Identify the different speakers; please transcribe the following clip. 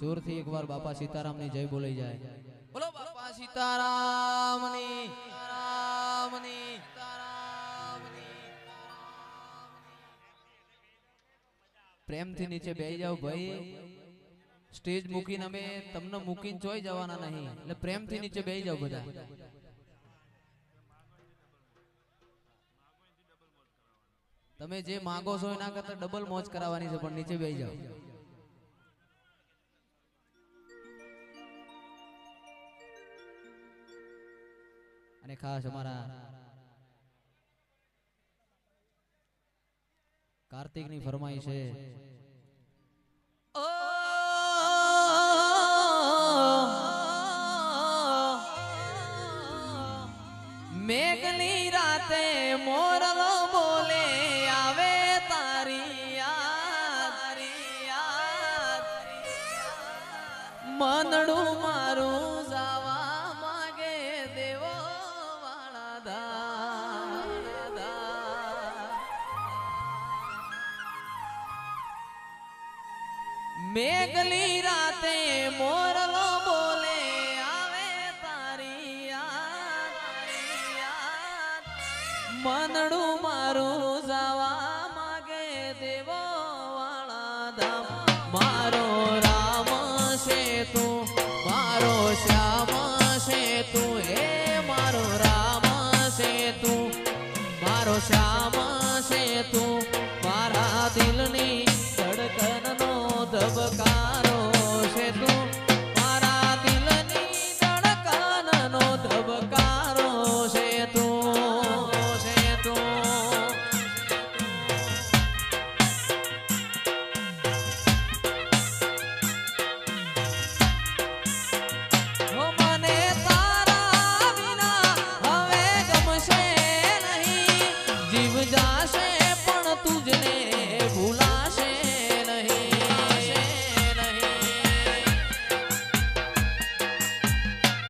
Speaker 1: जोर थी एक बार बापा सीताराम ની जय बोली जाए। बोलो बापा सीताराम ની प्रेम थी नीचे बेही जाओ भाई। स्टेज मूकीने अमे तमने मूकीने जोई जवाना नहीं એટલે प्रेम थी नीचे बेही जाओ बधा। તમે જે માંગો છો એના કરતા ડબલ મોજ કરાવવાની છે પણ નીચે બેહી જાઓ। અને ખાસ અમારા કાર્તિક ની ફરમાઈશ છે મેઘની રાતે મોરલો બોલે આવે તારી યાદ મનડું મારું જાવા માગે દેવો વાળા દા મેઘની રાતે મોરલો બોલે मनडू मारू जावा मागे देवो वाला धाम मारो राम से तू